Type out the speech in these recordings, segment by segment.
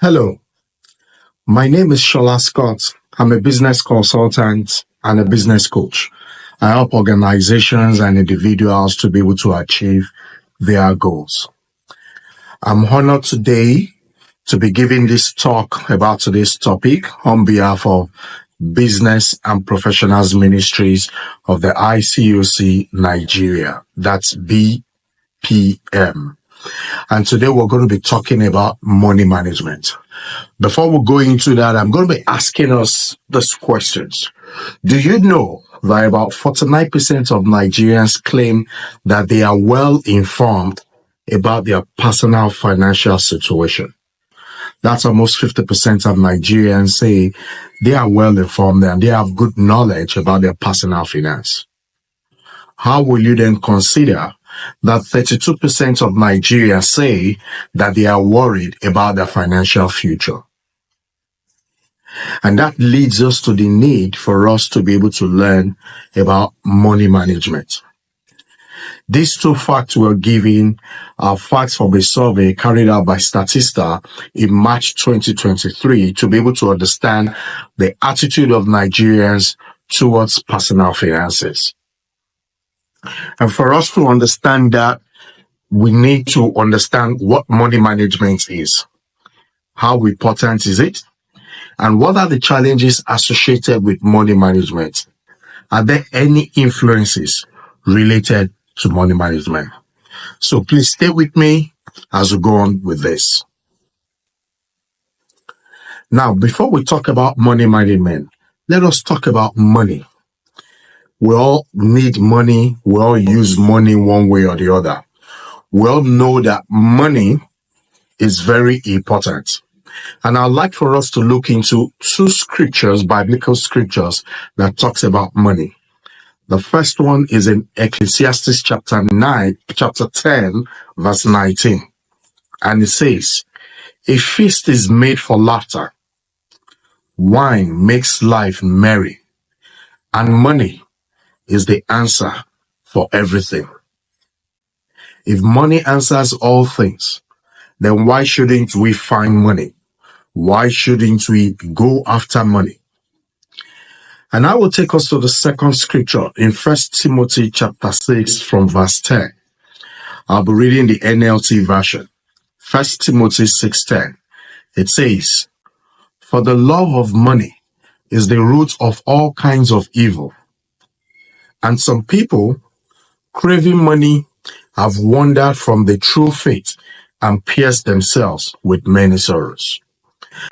Hello, my name is Shola Scott. I'm a business consultant and a business coach. I help organizations and individuals to be able to achieve their goals. I'm honored today to be giving this talk about today's topic on behalf of Business and Professionals Ministries of the ICOC Nigeria. That's BPM. And today we're going to be talking about money management. Before we go into that, I'm going to be asking us these questions. Do you know that about 49% of Nigerians claim that they are well informed about their personal financial situation? That's almost 50% of Nigerians say they are well informed and they have good knowledge about their personal finance. How will you then consider that 32% of Nigerians say that they are worried about their financial future? And that leads us to the need for us to be able to learn about money management. These two facts we're giving are facts from a survey carried out by Statista in March 2023 to be able to understand the attitude of Nigerians towards personal finances. And for us to understand that, we need to understand what money management is. How important is it? And what are the challenges associated with money management? Are there any influences related to money management? So please stay with me as we go on with this. Now, before we talk about money management, let us talk about money. We all need money. We all use money one way or the other. We all know that money is very important. And I'd like for us to look into two scriptures, biblical scriptures, that talks about money. The first one is in Ecclesiastes chapter 10, verse 19. And it says, "A feast is made for laughter. Wine makes life merry. And money is the answer for everything." If money answers all things, then why shouldn't we find money? Why shouldn't we go after money? And I will take us to the second scripture in 1 Timothy chapter 6 from verse 10. I'll be reading the NLT version. 1 Timothy 6:10. It says, "For the love of money is the root of all kinds of evil. And some people, craving money, have wandered from the true faith and pierced themselves with many sorrows."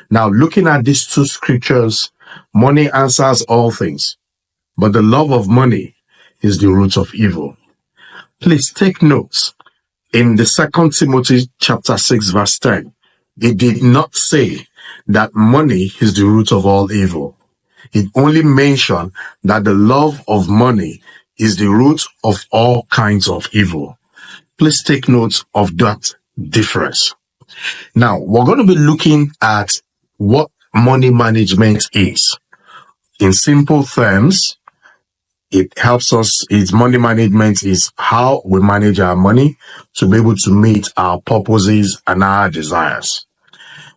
Now, looking at these two scriptures, money answers all things, but the love of money is the root of evil. Please take notes. In the 2 Timothy chapter 6, verse 10, it did not say that money is the root of all evil. It only mentioned that the love of money is the root of all kinds of evil. Please take note of that difference. Now, we're going to be looking at what money management is. In simple terms, money management is how we manage our money to be able to meet our purposes and our desires.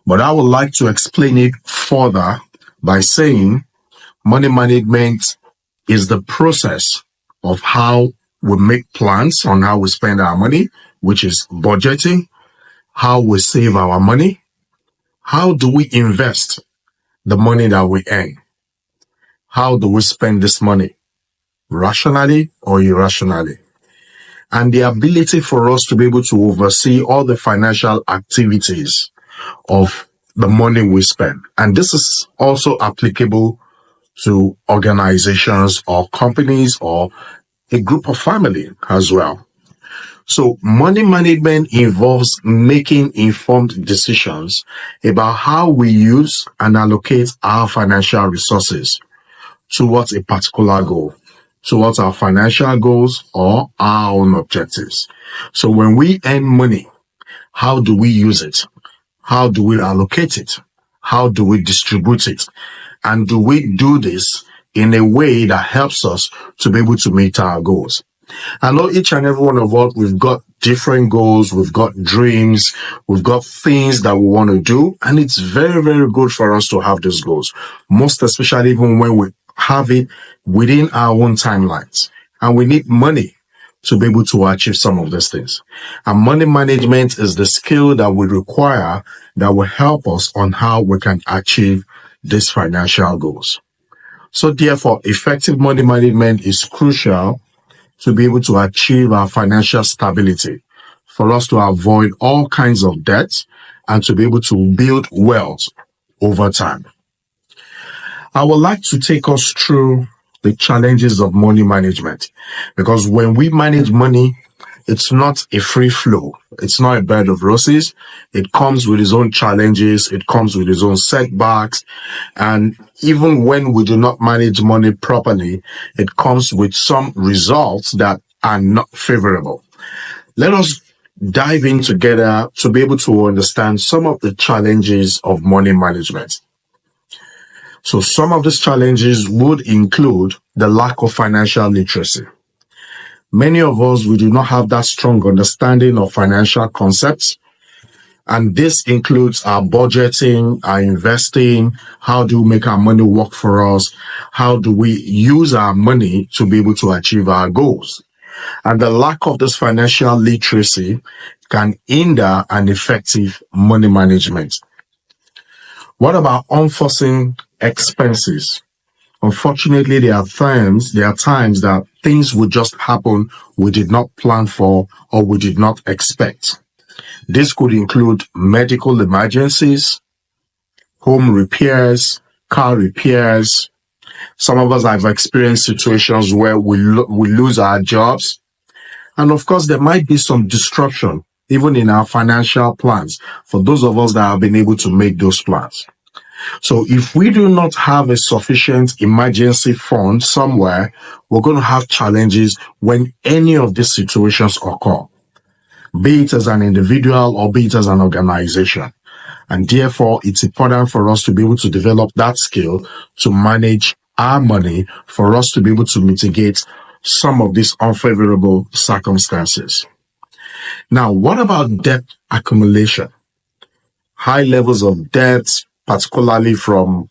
But I would like to explain it further by saying money management is the process of how we make plans on how we spend our money, which is budgeting, how we save our money, how do we invest the money that we earn, how do we spend this money, rationally or irrationally, and the ability for us to be able to oversee all the financial activities of the money we spend. And this is also applicable to organizations or companies or a group of family as well. So money management involves making informed decisions about how we use and allocate our financial resources towards a particular goal, towards our financial goals or our own objectives. So when we earn money, how do we use it? How do we allocate it? How do we distribute it? And do we do this in a way that helps us to be able to meet our goals? I know each and every one of us, we've got different goals, we've got dreams, we've got things that we want to do. And it's very, very good for us to have these goals, most especially even when we have it within our own timelines. And we need money to be able to achieve some of these things. And money management is the skill that we require that will help us on how we can achieve these financial goals. So therefore, effective money management is crucial to be able to achieve our financial stability, for us to avoid all kinds of debts, and to be able to build wealth over time. I would like to take us through the challenges of money management, because when we manage money, it's not a free flow. It's not a bed of roses. It comes with its own challenges. It comes with its own setbacks. And even when we do not manage money properly, it comes with some results that are not favorable. Let us dive in together to be able to understand some of the challenges of money management. So some of these challenges would include the lack of financial literacy. Many of us, we do not have that strong understanding of financial concepts. And this includes our budgeting, our investing, how do we make our money work for us? How do we use our money to be able to achieve our goals? And the lack of this financial literacy can hinder an effective money management. What about unforeseen expenses? Unfortunately, there are times that things would just happen we did not plan for or we did not expect. This could include medical emergencies, home repairs, car repairs. Some of us have experienced situations where we lose our jobs. And of course, there might be some disruption even in our financial plans for those of us that have been able to make those plans. So if we do not have a sufficient emergency fund somewhere, we're going to have challenges when any of these situations occur, be it as an individual or be it as an organization. And therefore, it's important for us to be able to develop that skill to manage our money, for us to be able to mitigate some of these unfavorable circumstances. Now, what about debt accumulation? High levels of debt, particularly from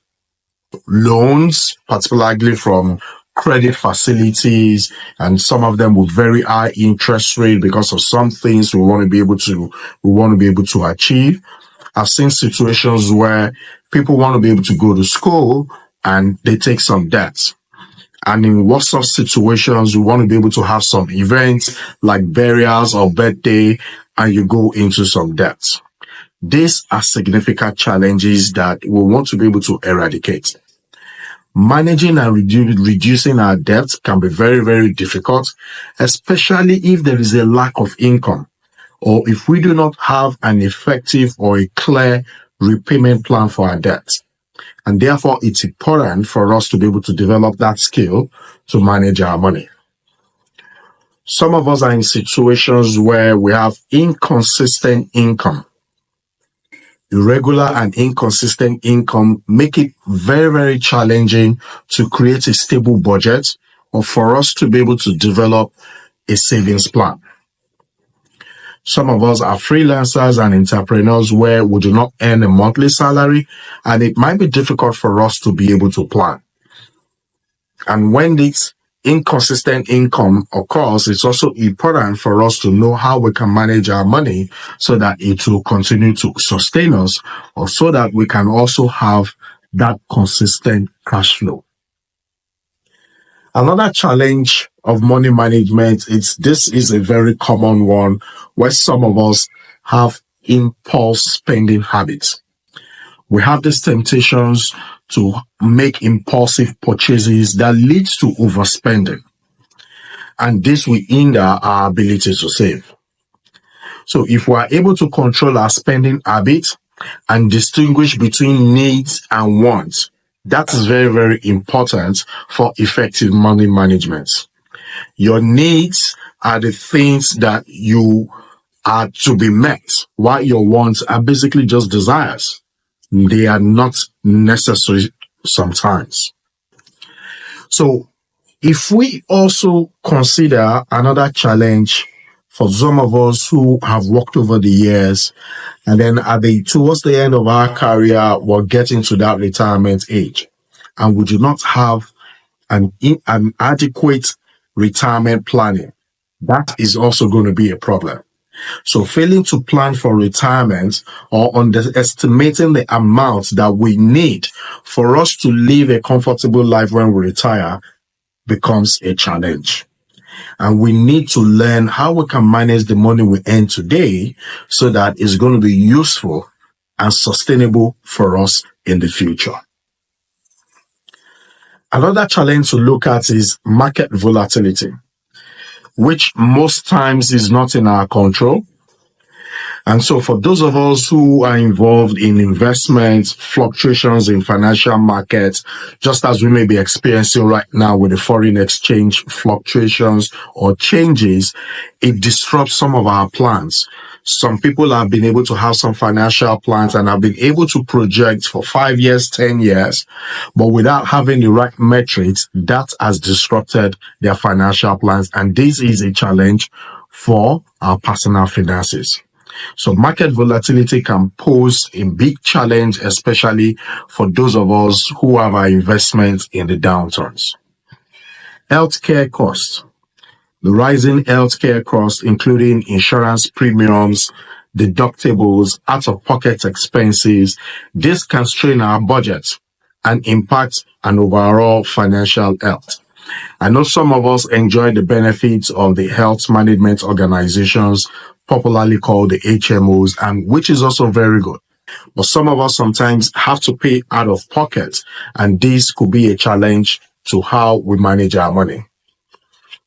loans, particularly from credit facilities, and some of them with very high interest rate because of some things we want to be able to achieve. I've seen situations where people want to be able to go to school and they take some debts. And in what sort of situations we want to be able to have some events like burials or birthday, and you go into some debts. These are significant challenges that we want to be able to eradicate. Managing and reducing our debts can be very, very difficult, especially if there is a lack of income, or if we do not have an effective or a clear repayment plan for our debt. And therefore, it's important for us to be able to develop that skill to manage our money. Some of us are in situations where we have inconsistent income. Irregular and inconsistent income make it very, very challenging to create a stable budget or for us to be able to develop a savings plan. Some of us are freelancers and entrepreneurs where we do not earn a monthly salary, and it might be difficult for us to be able to plan. And when this inconsistent income occurs, it's also important for us to know how we can manage our money so that it will continue to sustain us, or so that we can also have that consistent cash flow. Another challenge of money management this is a very common one where some of us have impulse spending habits. We have these temptations to make impulsive purchases that leads to overspending. And this will hinder our ability to save. So if we are able to control our spending habits and distinguish between needs and wants, that is very, very important for effective money management. Your needs are the things that you are to be met, while your wants are basically just desires. They are not necessary sometimes. So If we also consider another challenge for some of us who have worked over the years, and then towards the end of our career, we're getting to that retirement age, and we do not have an adequate retirement planning, that is also going to be a problem. So failing to plan for retirement or underestimating the amount that we need for us to live a comfortable life when we retire becomes a challenge. And we need to learn how we can manage the money we earn today so that it's going to be useful and sustainable for us in the future. Another challenge to look at is market volatility, which most times is not in our control. And so for those of us who are involved in investments, fluctuations in financial markets, just as we may be experiencing right now with the foreign exchange fluctuations or changes, it disrupts some of our plans. Some people have been able to have some financial plans and have been able to project for 5 years, 10 years, but without having the right metrics, that has disrupted their financial plans. And this is a challenge for our personal finances. So market volatility can pose a big challenge, especially for those of us who have our investments in the downturns. Healthcare costs. The rising healthcare costs, including insurance premiums, deductibles, out-of-pocket expenses, this can strain our budget and impact an overall financial health. I know some of us enjoy the benefits of the health management organizations, popularly called the HMOs, and which is also very good. But some of us sometimes have to pay out of pocket, and this could be a challenge to how we manage our money.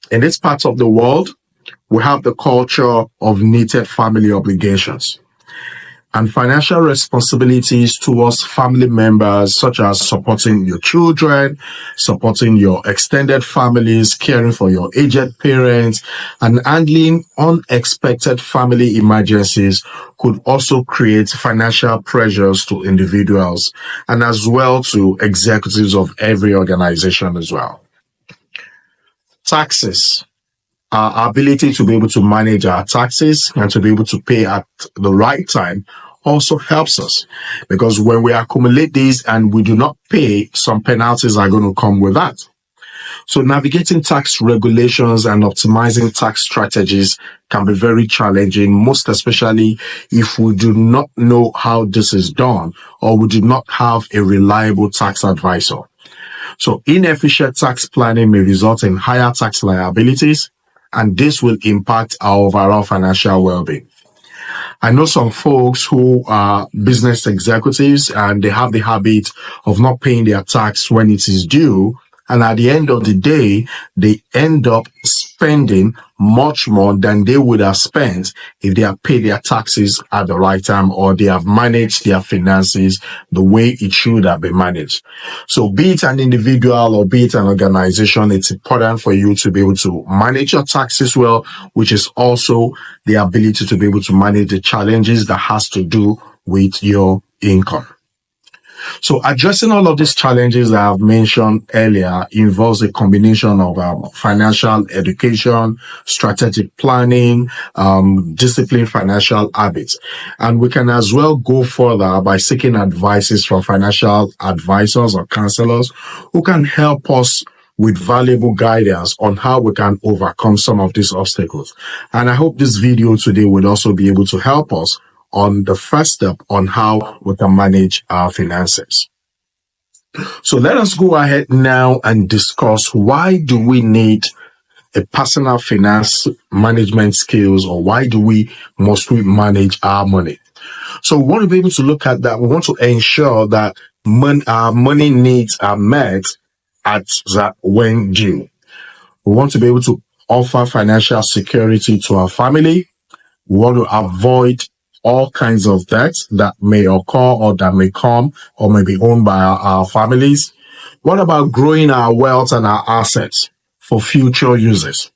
In this part of the world, we have the culture of needed family obligations and financial responsibilities towards family members, such as supporting your children, supporting your extended families, caring for your aged parents, and handling unexpected family emergencies could also create financial pressures to individuals and as well to executives of every organization as well. Taxes. Our ability to be able to manage our taxes and to be able to pay at the right time also helps us, because when we accumulate these and we do not pay, some penalties are going to come with that. So navigating tax regulations and optimizing tax strategies can be very challenging, most especially if we do not know how this is done or we do not have a reliable tax advisor. So inefficient tax planning may result in higher tax liabilities, and this will impact our overall financial well-being. I know some folks who are business executives and they have the habit of not paying their tax when it is due. And at the end of the day, they end up spending much more than they would have spent if they have paid their taxes at the right time or they have managed their finances the way it should have been managed. So be it an individual or be it an organization, it's important for you to be able to manage your taxes well, which is also the ability to be able to manage the challenges that has to do with your income. So addressing all of these challenges that I've mentioned earlier involves a combination of financial education, strategic planning, disciplined financial habits. And we can as well go further by seeking advices from financial advisors or counselors who can help us with valuable guidance on how we can overcome some of these obstacles. And I hope this video today will also be able to help us on the first step on how we can manage our finances. So let us go ahead now and discuss, why do we need a personal finance management skills, or why must we manage our money? So we want to be able to look at that. We want to ensure that our money needs are met at that when due. We want to be able to offer financial security to our family. We want to avoid all kinds of debts that may occur or that may come or may be owned by our families. What about growing our wealth and our assets for future uses?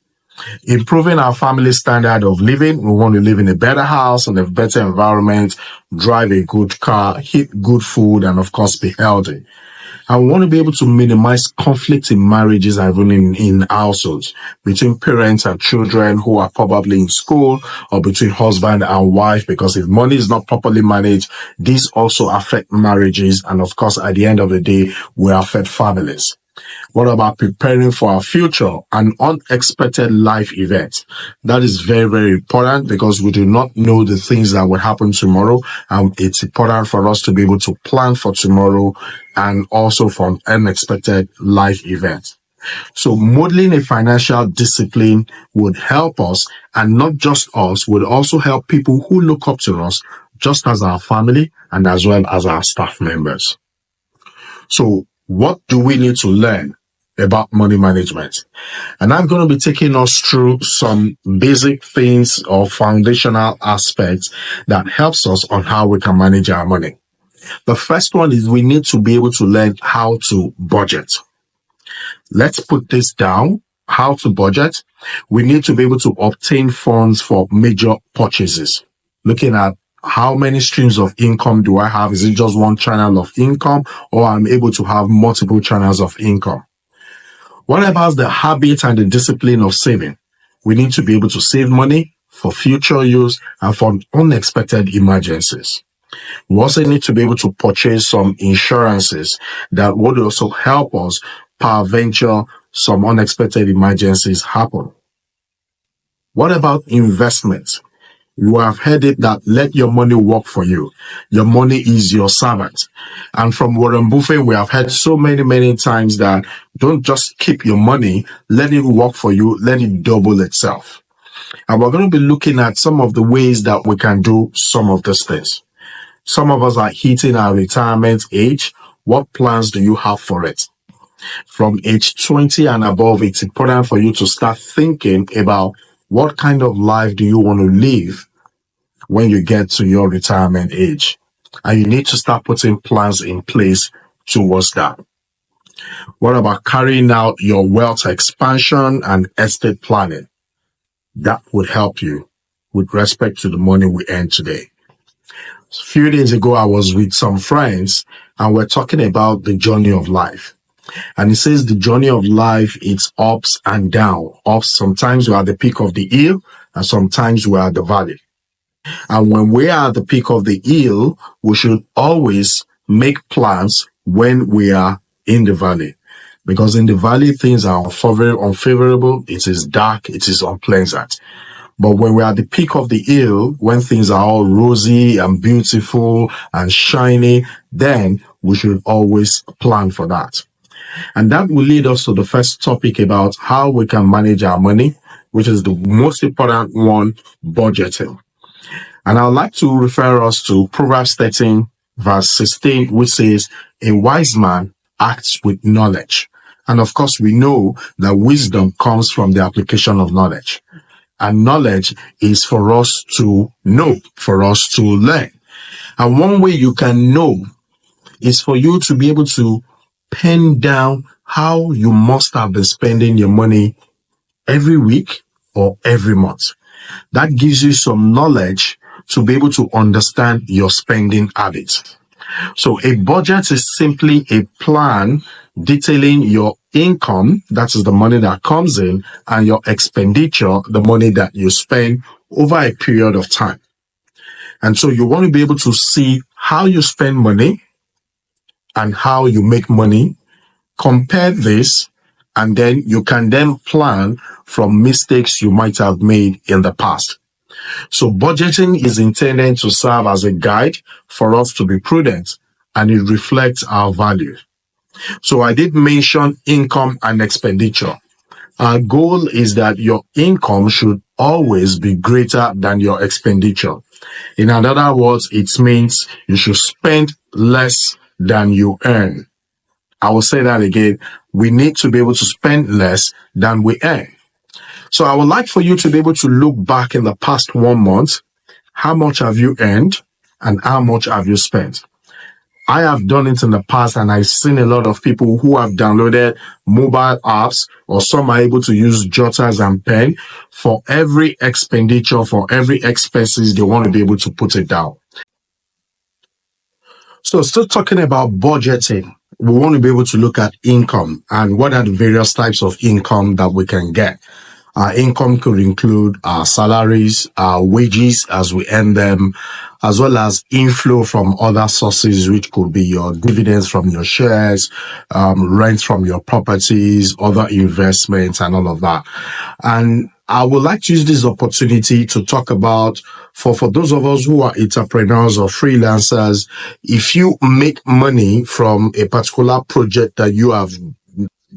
Improving our family standard of living. We want to live in a better house and a better environment, drive a good car, eat good food, and of course be healthy. I want to be able to minimize conflict in marriages and even in households between parents and children who are probably in school, or between husband and wife, because if money is not properly managed, these also affect marriages. And of course, at the end of the day, will affect families. What about preparing for our future and unexpected life events? That is very, very important because we do not know the things that will happen tomorrow. And it's important for us to be able to plan for tomorrow and also for unexpected life events. So modeling a financial discipline would help us, and not just us, would also help people who look up to us, just as our family and as well as our staff members. So what do we need to learn about money management? And I'm going to be taking us through some basic things or foundational aspects that helps us on how we can manage our money. The first one is we need to be able to learn how to budget. Let's put this down. How to budget. We need to be able to obtain funds for major purchases. Looking at how many streams of income do I have? Is it just one channel of income, or I'm able to have multiple channels of income? What about the habit and the discipline of saving? We need to be able to save money for future use and for unexpected emergencies. We also need to be able to purchase some insurances that would also help us peradventure some unexpected emergencies happen. What about investments? You have heard it that let your money work for you. Your money is your servant. And from Warren Buffett, we have heard so many, many times that don't just keep your money, let it work for you, let it double itself. And we're going to be looking at some of the ways that we can do some of these things. Some of us are hitting our retirement age. What plans do you have for it? From age 20 and above, it's important for you to start thinking about what kind of life do you want to live when you get to your retirement age. And you need to start putting plans in place towards that. What about carrying out your wealth expansion and estate planning? That would help you with respect to the money we earn today. A few days ago, I was with some friends and we're talking about the journey of life. And it says the journey of life, it's ups and down. Ups, sometimes we're at the peak of the hill and sometimes we're at the valley. And when we are at the peak of the hill, we should always make plans when we are in the valley. Because in the valley, things are unfavorable, it is dark, it is unpleasant. But when we're at the peak of the hill, when things are all rosy and beautiful and shiny, then we should always plan for that. And that will lead us to the first topic about how we can manage our money, which is the most important one, budgeting. And I'd like to refer us to Proverbs 13, verse 16, which says, a wise man acts with knowledge. And of course, we know that wisdom comes from the application of knowledge. And knowledge is for us to know, for us to learn. And one way you can know is for you to be able to pen down how you must have been spending your money every week or every month. That gives you some knowledge to be able to understand your spending habits. So a budget is simply a plan detailing your income, that is the money that comes in, and your expenditure, the money that you spend over a period of time. And so you want to be able to see how you spend money and how you make money, compare this, and then you can then plan from mistakes you might have made in the past. So budgeting is intended to serve as a guide for us to be prudent, and it reflects our values. So I did mention income and expenditure. Our goal is that your income should always be greater than your expenditure. In other words, it means you should spend less than you earn. I will say that again. We need to be able to spend less than we earn. So I would like for you to be able to look back in the past 1 month. How much have you earned and how much have you spent? I have done it in the past, and I've seen a lot of people who have downloaded mobile apps, or some are able to use jotters and pen for every expenditure, for every expenses they want to be able to put it down. So still talking about budgeting. we want to be able to look at income and what are the various types of income that we can get. Our income could include our salaries, our wages as we earn them, as well as inflow from other sources, which could be your dividends from your shares, rent from your properties, other investments, and all of that. And I would like to use this opportunity to talk about for those of us who are entrepreneurs or freelancers, if you make money from a particular project that you have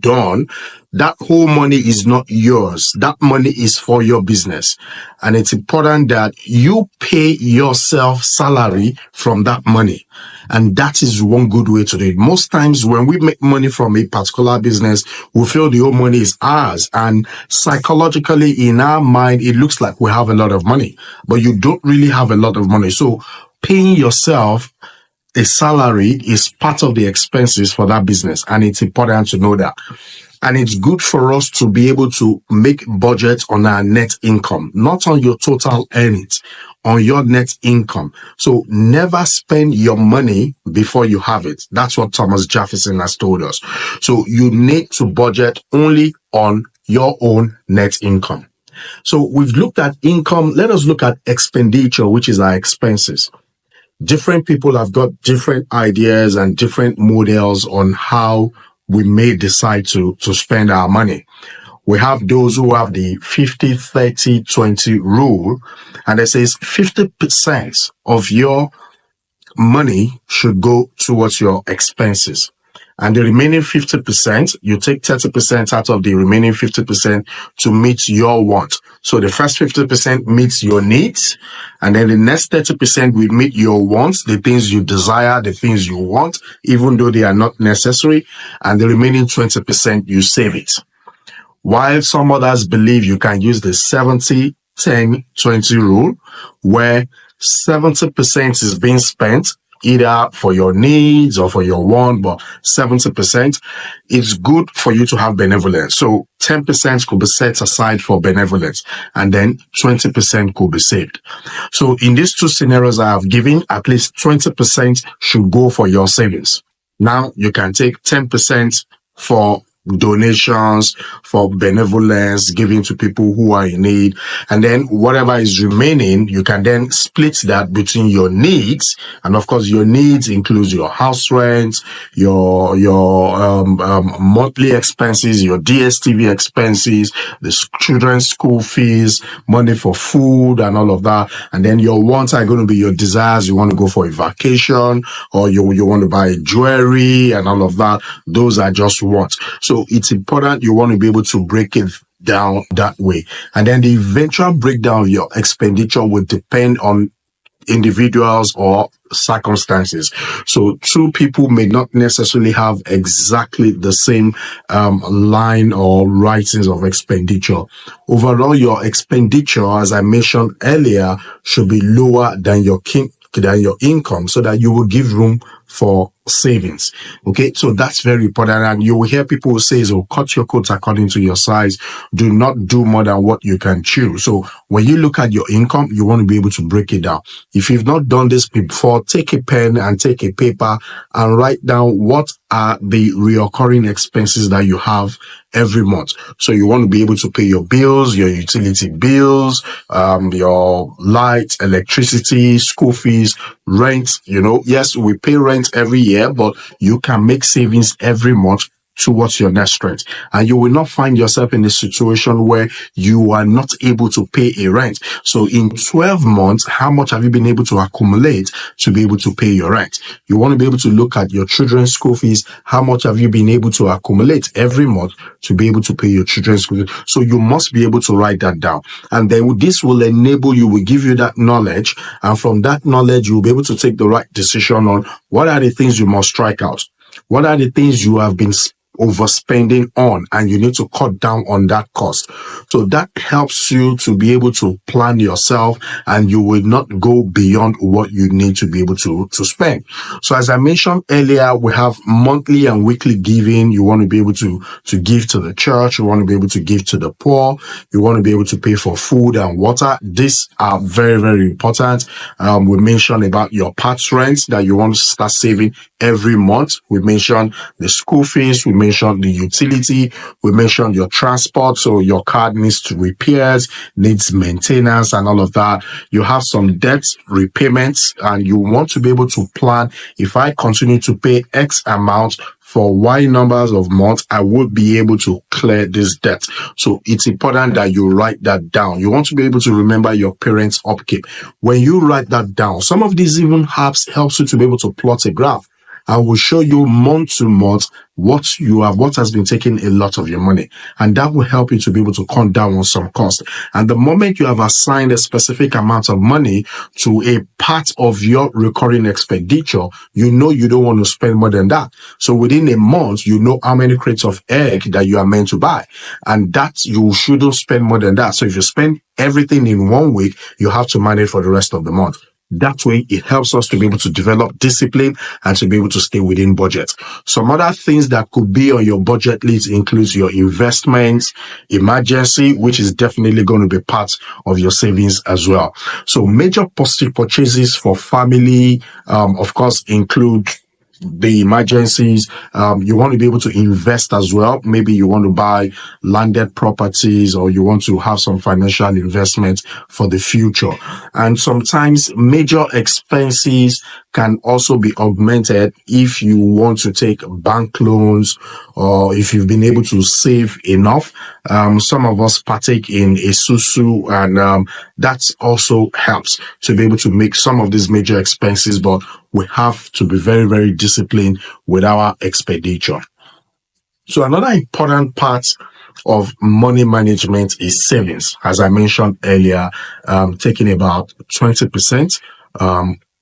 done, that whole money is not yours. That money is for your business. And it's important that you pay yourself salary from that money. And that is one good way to do it. Most times when we make money from a particular business, we feel the whole money is ours. And psychologically in our mind, it looks like we have a lot of money, but you don't really have a lot of money. So paying yourself a salary is part of the expenses for that business. And it's important to know that. And it's good for us to be able to make budgets on our net income, not on your total earnings, on your net income. So never spend your money before you have it. That's what Thomas Jefferson has told us. So you need to budget only on your own net income. So we've looked at income. Let us look at expenditure, which is our expenses. Different people have got different ideas and different models on how we may decide to spend our money. We have those who have the 50-30-20 rule, and it says 50% of your money should go towards your expenses. And the remaining 50%, you take 30% out of the remaining 50% to meet your want. So the first 50% meets your needs, and then the next 30% will meet your wants, the things you desire, the things you want, even though they are not necessary, and the remaining 20% you save it. While some others believe you can use the 70-10-20 rule, where 70% is being spent either for your needs or for your want, but 70%, it's good for you to have benevolence. So 10% could be set aside for benevolence, and then 20% could be saved. So in these two scenarios I have given, at least 20% should go for your savings. Now you can take 10% for donations, for benevolence, giving to people who are in need, and then whatever is remaining, you can then split that between your needs, and of course your needs includes your house rent, your monthly expenses, your DSTV expenses, the children's school fees, money for food, and all of that. And then your wants are going to be your desires. You want to go for a vacation, or you want to buy jewelry and all of that. Those are just wants. So it's important you want to be able to break it down that way. And then the eventual breakdown of your expenditure will depend on individuals or circumstances. So two people may not necessarily have exactly the same line or writings of expenditure. Overall, your expenditure, as I mentioned earlier, should be lower than your income, so that you will give room for savings. Okay, so that's very important. And you will hear people say, "Oh, cut your coat according to your size. Do not do more than what you can chew." So when you look at your income, you want to be able to break it down. If you've not done this before, take a pen and take a paper and write down what are the recurring expenses that you have every month. So you want to be able to pay your bills, your utility bills, your light, electricity, school fees, rent. Yes, we pay rent every year, but you can make savings every month towards your next rent. And you will not find yourself in a situation where you are not able to pay a rent. So in 12 months, how much have you been able to accumulate to be able to pay your rent? You want to be able to look at your children's school fees. How much have you been able to accumulate every month to be able to pay your children's school fees? So you must be able to write that down. And then this will enable you, will give you that knowledge. And from that knowledge, you'll be able to take the right decision on what are the things you must strike out. What are the things you have been overspending on, and you need to cut down on that cost. So that helps you to be able to plan yourself, and you will not go beyond what you need to be able to spend. So as I mentioned earlier, we have monthly and weekly giving. You want to be able to give to the church. You want to be able to give to the poor. You want to be able to pay for food and water. These are very, very important. We mentioned about your part rent that you want to start saving every month. We mentioned the school fees. We mentioned the utility. We mentioned your transport. So your car needs to repairs, needs maintenance and all of that. You have some debt repayments, and you want to be able to plan, if I continue to pay X amount for Y numbers of months, I would be able to clear this debt. So it's important that you write that down. You want to be able to remember your parents' upkeep. When you write that down, some of these even helps you to be able to plot a graph. I will show you month to month what has been taking a lot of your money. And that will help you to be able to cut down on some cost. And the moment you have assigned a specific amount of money to a part of your recurring expenditure, you know you don't want to spend more than that. So within a month, you know how many crates of egg that you are meant to buy. And that you shouldn't spend more than that. So if you spend everything in 1 week, you have to manage for the rest of the month. That way, it helps us to be able to develop discipline and to be able to stay within budget. Some other things that could be on your budget list includes your investments, emergency, which is definitely going to be part of your savings as well. So major positive purchases for family, of course, include the emergencies. You want to be able to invest as well. Maybe you want to buy landed properties, or you want to have some financial investment for the future. And sometimes major expenses can also be augmented if you want to take bank loans, or if you've been able to save enough. Some of us partake in a susu, and that also helps to be able to make some of these major expenses, but we have to be very, very disciplined with our expenditure. So another important part of money management is savings. As I mentioned earlier, taking about 20%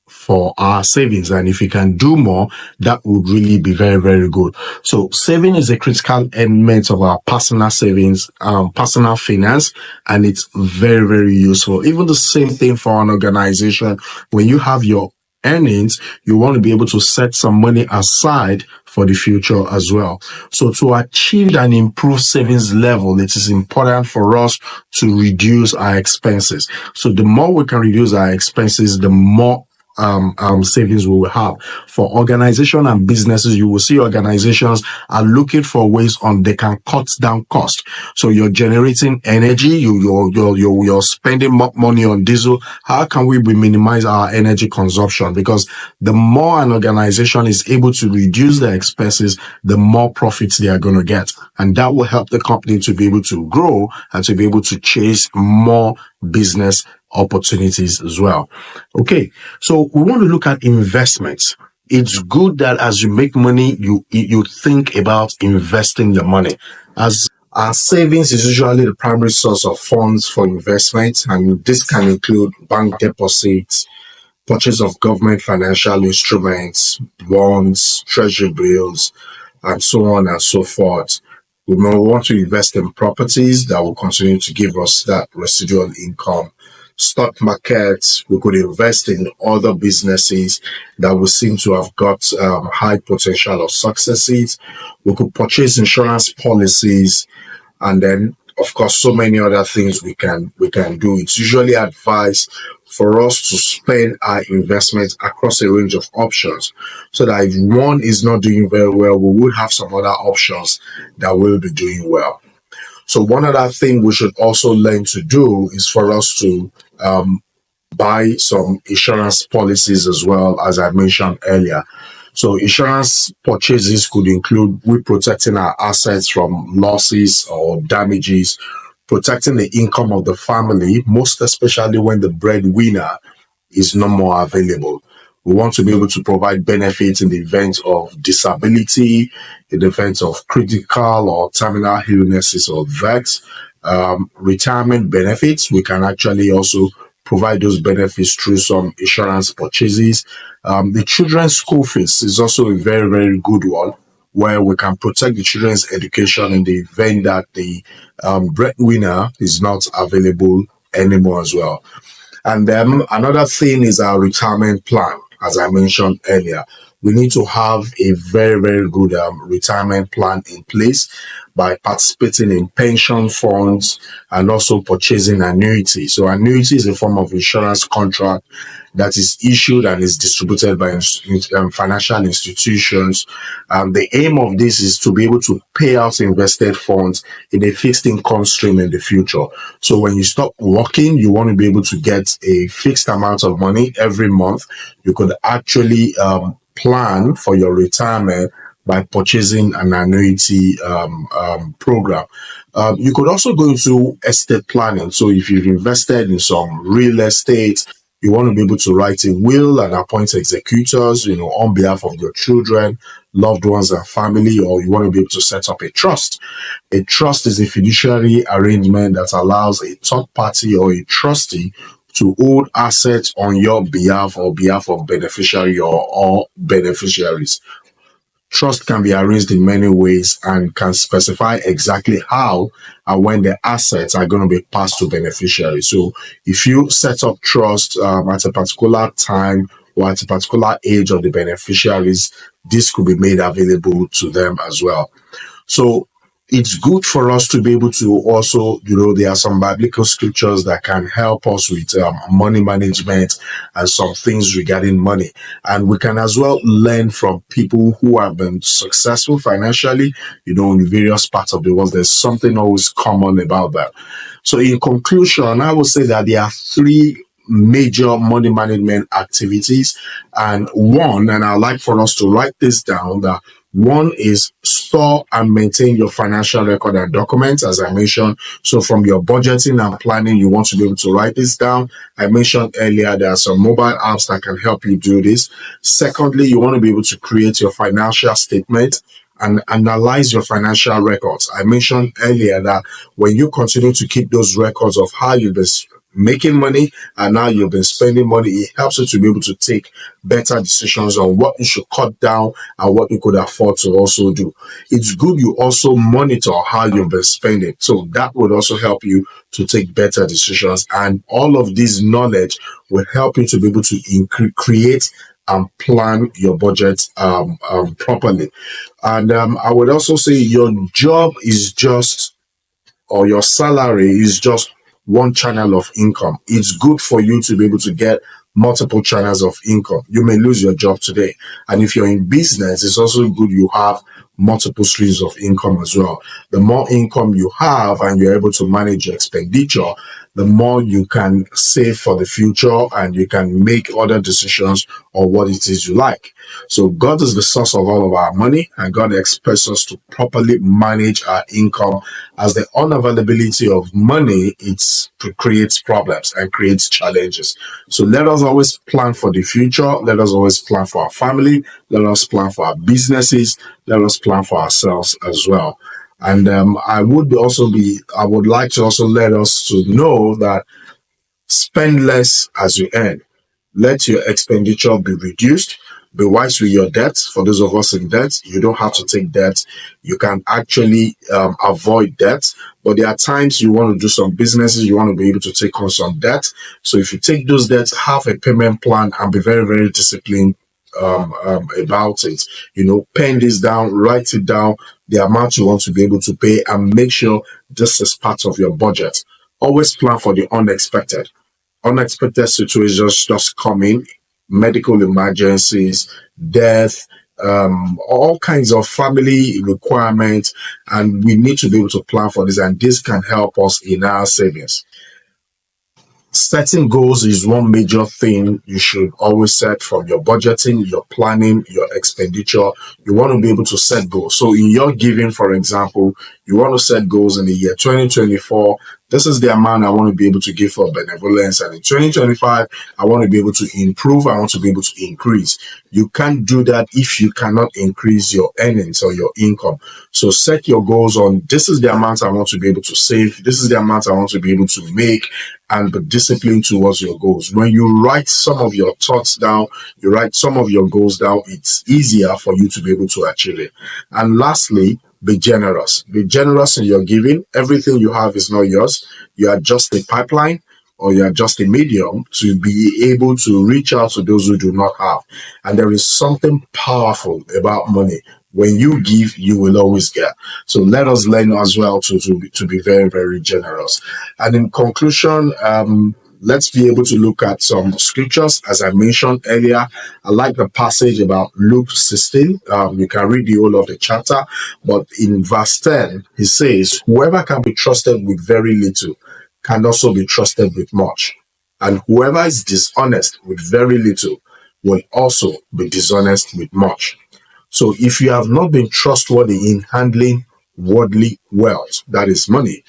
for our savings. And if you can do more, that would really be very, very good. So saving is a critical element of our personal savings, personal finance, and it's very, very useful. Even the same thing for an organization. When you have your earnings, you want to be able to set some money aside for the future as well. So to achieve and improve savings level, it is important for us to reduce our expenses. So the more we can reduce our expenses, the more savings we will have. For organization and businesses, you will see organizations are looking for ways on they can cut down cost. So you're generating energy, you're spending more money on diesel. How can we minimize our energy consumption? Because the more an organization is able to reduce their expenses, the more profits they are going to get. And that will help the company to be able to grow and to be able to chase more business opportunities as well. Okay, so we want to look at investments. It's good that as you make money, you think about investing your money. As our savings is usually the primary source of funds for investment, and this can include bank deposits, purchase of government financial instruments, bonds, treasury bills, and so on and so forth. We may want to invest in properties that will continue to give us that residual income. Stock markets, we could invest in other businesses that will seem to have got high potential of successes. We could purchase insurance policies, and then, of course, so many other things we can do. It's usually advised for us to spend our investments across a range of options, so that if one is not doing very well, we would have some other options that will be doing well. So one other thing we should also learn to do is for us to buy some insurance policies as well, as I mentioned earlier. So insurance purchases could include we protecting our assets from losses or damages, protecting the income of the family, most especially when the breadwinner is no more available. We want to be able to provide benefits in the event of disability, in the event of critical or terminal illnesses or deaths. Retirement benefits, we can actually also provide those benefits through some insurance purchases. The children's school fees is also a very, very good one. where we can protect the children's education in the event that the breadwinner is not available anymore as well. And then another thing is our retirement plan. As I mentioned earlier, we need to have a very, very good retirement plan in place by participating in pension funds and also purchasing annuity. So annuity is a form of insurance contract that is issued and is distributed by financial institutions. The aim of this is to be able to pay out invested funds in a fixed income stream in the future. So when you stop working, you want to be able to get a fixed amount of money every month. You could actually plan for your retirement by purchasing an annuity program. You could also go into estate planning. So if you've invested in some real estate, you want to be able to write a will and appoint executors, on behalf of your children, loved ones, and family, or you want to be able to set up a trust. A trust is a fiduciary arrangement that allows a third party or a trustee to hold assets on your behalf or behalf of beneficiary or beneficiaries. Trust can be arranged in many ways and can specify exactly how and when the assets are going to be passed to beneficiaries. So if you set up trust at a particular time or at a particular age of the beneficiaries, this could be made available to them as well. So it's good for us to be able to also, there are some biblical scriptures that can help us with money management and some things regarding money. And we can as well learn from people who have been successful financially, in various parts of the world. There's something always common about that. So in conclusion, I would say that there are three major money management activities, and I'd like for us to write this down, that one is store and maintain your financial record and documents, as I mentioned. So from your budgeting and planning, you want to be able to write this down. I mentioned earlier there are some mobile apps that can help you do this. Secondly, you want to be able to create your financial statement and analyze your financial records. I mentioned earlier that when you continue to keep those records of how you've been making money and now you've been spending money, it helps you to be able to take better decisions on what you should cut down and what you could afford to also do. It's good you also monitor how you've been spending, so that would also help you to take better decisions, and all of this knowledge will help you to be able to create and plan your budget properly. And I would also say your job is just, or your salary is just one channel of income. It's good for you to be able to get multiple channels of income. You may lose your job today. And if you're in business, it's also good you have multiple streams of income as well. The more income you have and you're able to manage your expenditure, the more you can save for the future and you can make other decisions on what it is you like. So God is the source of all of our money, and God expects us to properly manage our income, as the unavailability of money, it creates problems and creates challenges. So let us always plan for the future. Let us always plan for our family. Let us plan for our businesses. Let us plan for ourselves as well. And I would like to also let us to know that spend less as you earn. Let your expenditure be reduced. Be wise with your debt. For those of us in debt, you don't have to take debt. You can actually avoid debt. But there are times you want to do some businesses, you want to be able to take on some debt. So if you take those debts, have a payment plan and be very, very disciplined about it. Pen this down, write it down, the amount you want to be able to pay, and make sure this is part of your budget. Always plan for the unexpected. Unexpected situations just come in, medical emergencies, death, all kinds of family requirements, and we need to be able to plan for this, and this can help us in our savings. Setting goals is one major thing you should always set, from your budgeting, your planning, your expenditure. You want to be able to set goals. So in your giving, for example, you want to set goals in the year 2024. This is the amount I want to be able to give for benevolence. And in 2025, I want to be able to improve. I want to be able to increase. You can't do that if you cannot increase your earnings or your income. So set your goals on, this is the amount I want to be able to save. This is the amount I want to be able to make, and be disciplined towards your goals. When you write some of your thoughts down, you write some of your goals down, it's easier for you to be able to achieve it. And lastly, be generous. Be generous in your giving. Everything you have is not yours. You are just a pipeline, or you are just a medium to be able to reach out to those who do not have. And there is something powerful about money. When you give, you will always get. So let us learn as well to be very, very generous. And in conclusion, let's be able to look at some scriptures. As I mentioned earlier, I like the passage about Luke 16. You can read the whole of the chapter, but in verse 10, he says, whoever can be trusted with very little can also be trusted with much. And whoever is dishonest with very little will also be dishonest with much. So if you have not been trustworthy in handling worldly wealth, that is money,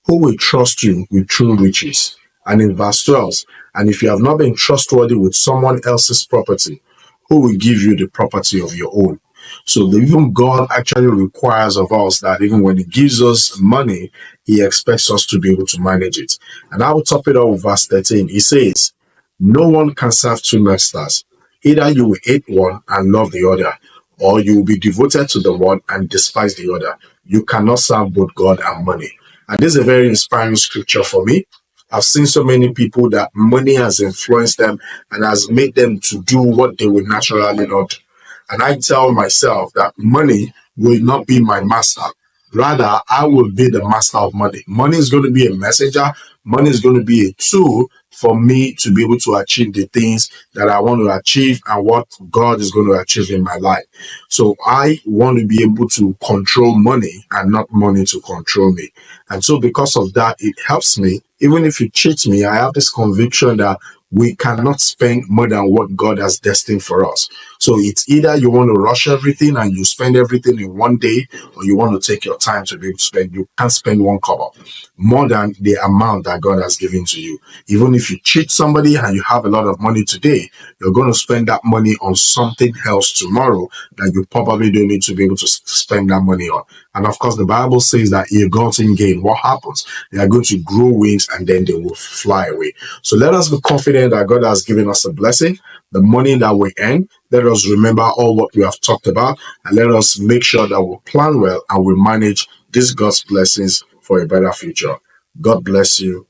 who will trust you with true riches? And in verse 12, and if you have not been trustworthy with someone else's property, who will give you the property of your own? So even God actually requires of us that even when he gives us money, he expects us to be able to manage it. And I will top it off with verse 13. He says, no one can serve two masters. Either you will hate one and love the other, or you will be devoted to the one and despise the other. You cannot serve both God and money. And this is a very inspiring scripture for me. I've seen so many people that money has influenced them and has made them to do what they would naturally not do. And I tell myself that money will not be my master. Rather, I will be the master of money. Money is going to be a messenger. Money is going to be a tool for me to be able to achieve the things that I want to achieve and what God is going to achieve in my life. So I want to be able to control money and not money to control me. And so because of that, it helps me. Even if you cheat me, I have this conviction that we cannot spend more than what God has destined for us. So it's either you want to rush everything and you spend everything in one day, or you want to take your time to be able to spend. You can't spend one kobo more than the amount that God has given to you. Even if you cheat somebody and you have a lot of money today, you're going to spend that money on something else tomorrow that you probably don't need to be able to spend that money on. And of course, the Bible says that ill-gotten gain, what happens? They are going to grow wings and then they will fly away. So let us be confident that God has given us a blessing. The money that we earn, let us remember all what we have talked about, and let us make sure that we plan well and we manage these God's blessings for a better future. God bless you.